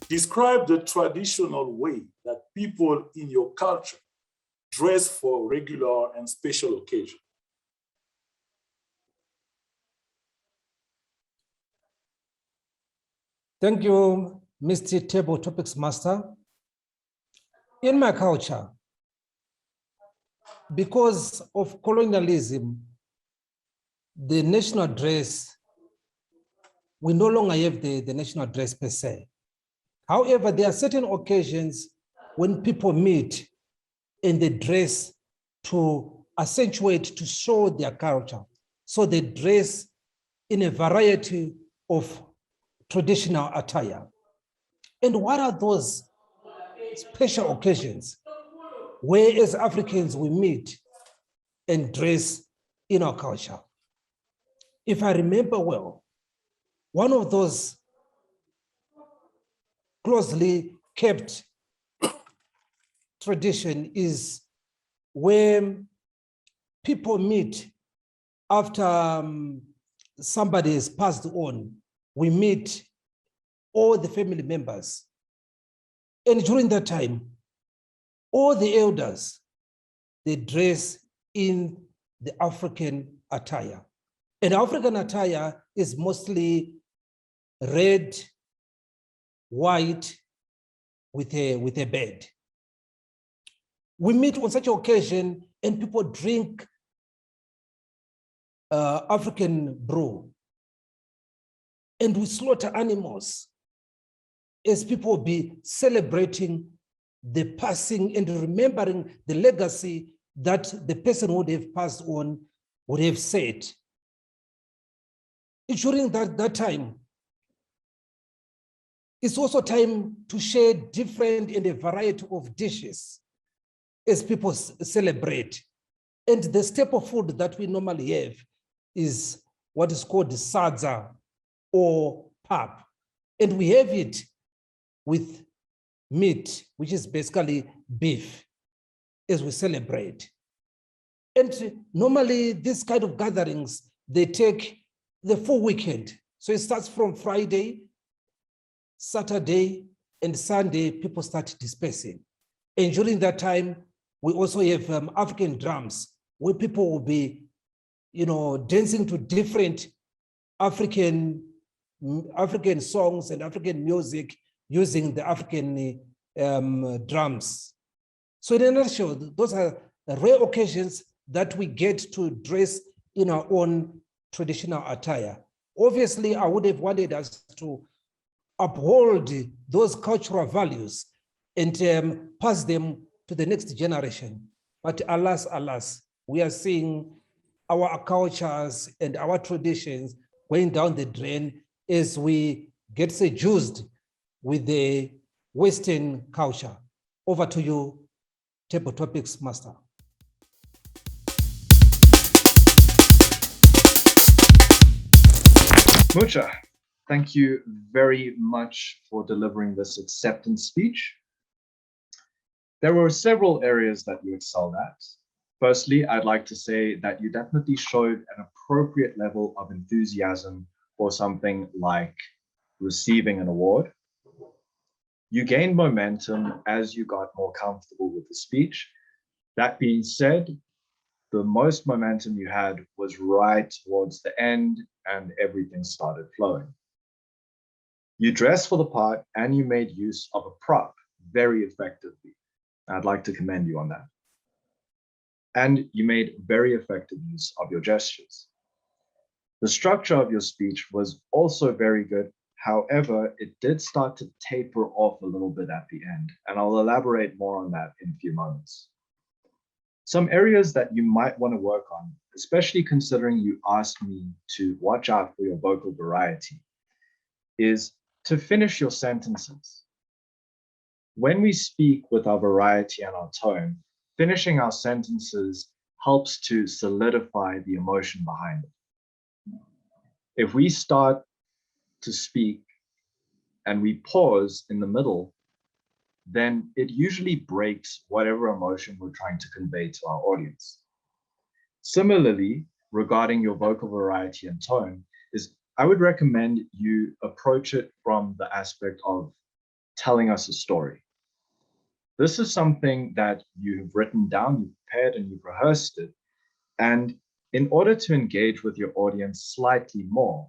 Describe the traditional way that people in your culture dress for regular and special occasions. Thank you, Mr. Table Topics Master. In my culture, because of colonialism, the national dress, we no longer have the national dress per se. However, there are certain occasions when people meet and they dress to accentuate, to show their culture. So they dress in a variety of traditional attire. And what are those special occasions where as Africans we meet and dress in our culture? If I remember well, one of those closely kept tradition is when people meet after somebody has passed on. We meet all the family members. And during that time, all the elders, they dress in the African attire. And African attire is mostly red, white, with a bed. We meet on such an occasion and people drink African brew. And we slaughter animals as people be celebrating the passing and remembering the legacy that the person would have passed on, would have said. During that time, it's also time to share different and a variety of dishes as people celebrate. And the staple food that we normally have is what is called the sadza or pap. And we have it with meat, which is basically beef, as we celebrate. And normally these kind of gatherings, they take the full weekend. So it starts from Friday, Saturday, and Sunday, people start dispersing. And during that time, we also have African drums, where people will be, dancing to different African songs and African music using the African drums. So in a nutshell, those are rare occasions that we get to dress in our own traditional attire. Obviously, I would have wanted us to uphold those cultural values and pass them to the next generation. But alas, we are seeing our cultures and our traditions going down the drain as we get seduced with the Western culture. Over to you, Table Topics Master. Mucha, thank you very much for delivering this acceptance speech. There were several areas that you excelled at. Firstly, I'd like to say that you definitely showed an appropriate level of enthusiasm for something like receiving an award. You gained momentum as you got more comfortable with the speech. That being said, the most momentum you had was right towards the end and everything started flowing. You dressed for the part and you made use of a prop very effectively. I'd like to commend you on that. And you made very effective use of your gestures. The structure of your speech was also very good. However, it did start to taper off a little bit at the end, and I'll elaborate more on that in a few moments. Some areas that you might want to work on, especially considering you asked me to watch out for your vocal variety, is to finish your sentences. When we speak with our variety and our tone, finishing our sentences helps to solidify the emotion behind it. If we start to speak and we pause in the middle, then it usually breaks whatever emotion we're trying to convey to our audience. Similarly, regarding your vocal variety and tone, I would recommend you approach it from the aspect of telling us a story. This is something that you've written down, you've prepared, and you've rehearsed it. And in order to engage with your audience slightly more,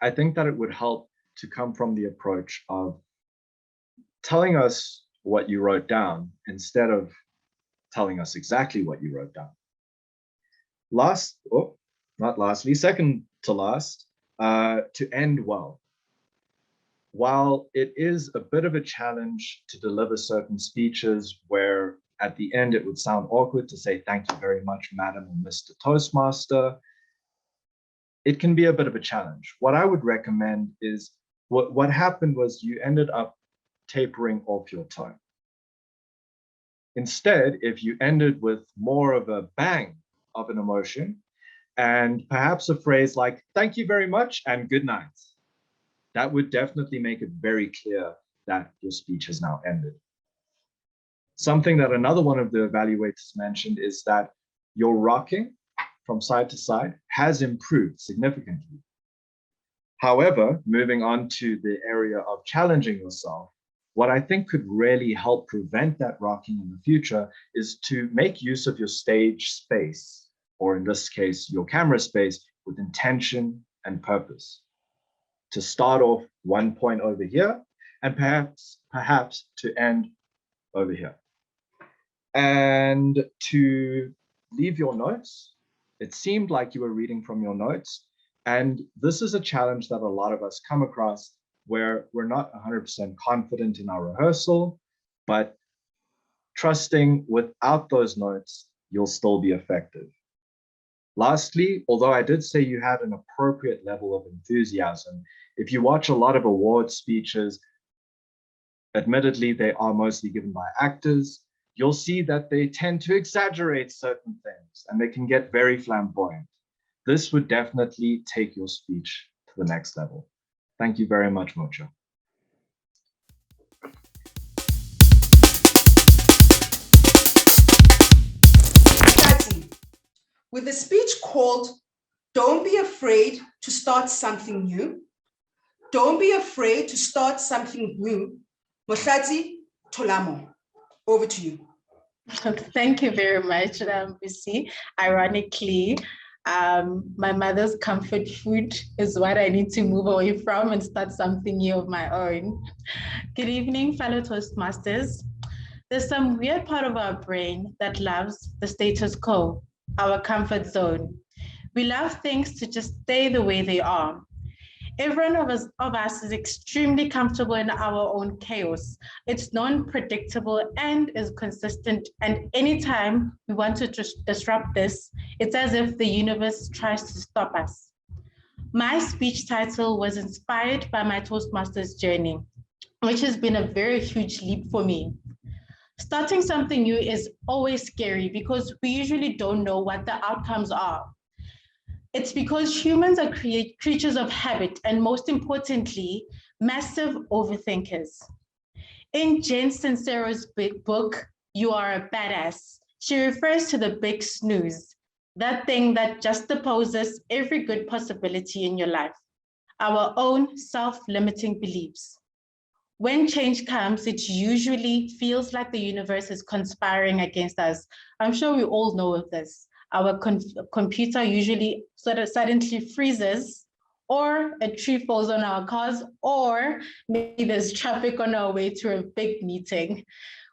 I think that it would help to come from the approach of telling us what you wrote down instead of telling us exactly what you wrote down. Second to last, to end well. While it is a bit of a challenge to deliver certain speeches where at the end it would sound awkward to say thank you very much, Madam or Mr. Toastmaster, it can be a bit of a challenge. What I would recommend is what happened was you ended up tapering off your tone. Instead, if you ended with more of a bang of an emotion and perhaps a phrase like thank you very much and good night, that would definitely make it very clear that your speech has now ended. Something that another one of the evaluators mentioned is that your rocking from side to side has improved significantly. However, moving on to the area of challenging yourself, what I think could really help prevent that rocking in the future is to make use of your stage space, or in this case, your camera space, with intention and purpose. To start off one point over here, and perhaps to end over here. And to leave your notes, it seemed like you were reading from your notes. And this is a challenge that a lot of us come across where we're not 100% confident in our rehearsal, but trusting without those notes, you'll still be effective. Lastly, although I did say you had an appropriate level of enthusiasm, if you watch a lot of award speeches, admittedly, they are mostly given by actors, you'll see that they tend to exaggerate certain things and they can get very flamboyant. This would definitely take your speech to the next level. Thank you very much, Mucha. With a speech called Don't Be Afraid to Start Something New, Don't Be Afraid to Start Something New, Mahlatse Tolamo, over to you. Thank you very much, Bisi. Ironically, my mother's comfort food is what I need to move away from and start something new of my own. Good evening, fellow Toastmasters. There's some weird part of our brain that loves the status quo, our comfort zone. We love things to just stay the way they are. Every one of us is extremely comfortable in our own chaos. It's non-predictable and is consistent. And anytime we want to disrupt this, it's as if the universe tries to stop us. My speech title was inspired by my Toastmasters journey, which has been a very huge leap for me. Starting something new is always scary because we usually don't know what the outcomes are. It's because humans are creatures of habit and, most importantly, massive overthinkers. In Jen Sincero's big book, You Are a Badass, she refers to the big snooze, that thing that just opposes every good possibility in your life, our own self-limiting beliefs. When change comes, it usually feels like the universe is conspiring against us. I'm sure we all know of this. Our computer usually sort of suddenly freezes, or a tree falls on our cars, or maybe there's traffic on our way to a big meeting.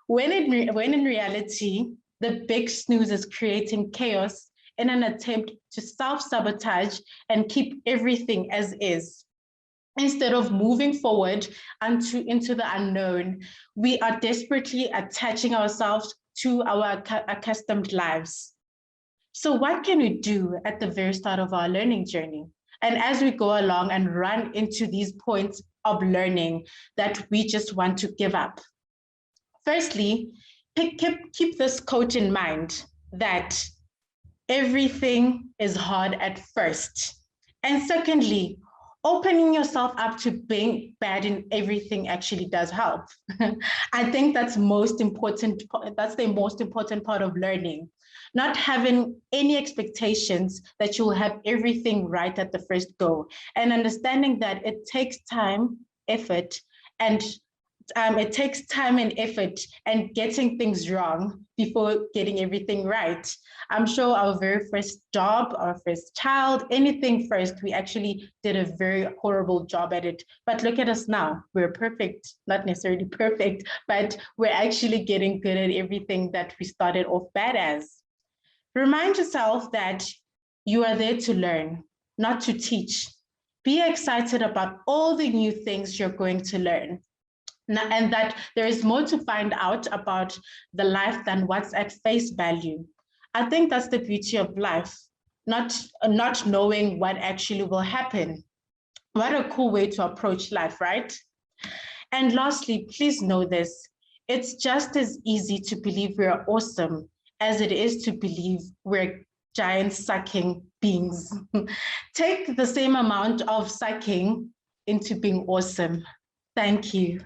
When in reality, the big snooze is creating chaos in an attempt to self-sabotage and keep everything as is. Instead of moving forward into the unknown, we are desperately attaching ourselves to our accustomed lives. So what can we do at the very start of our learning journey? And as we go along and run into these points of learning that we just want to give up. Firstly, keep this quote in mind that everything is hard at first. And secondly, opening yourself up to being bad in everything actually does help. I think that's most important. That's the most important part of learning. Not having any expectations that you'll have everything right at the first go, and understanding that it takes time, effort, and it takes time and effort and getting things wrong before getting everything right. I'm sure our very first job, our first child, anything first, we actually did a very horrible job at it. But look at us now. We're perfect, not necessarily perfect, but we're actually getting good at everything that we started off bad as. Remind yourself that you are there to learn, not to teach. Be excited about all the new things you're going to learn. And that there is more to find out about the life than what's at face value. I think that's the beauty of life, not knowing what actually will happen. What a cool way to approach life, right? And lastly, please know this, it's just as easy to believe we're awesome as it is to believe we're giant sucking beings. Take the same amount of sucking into being awesome. Thank you.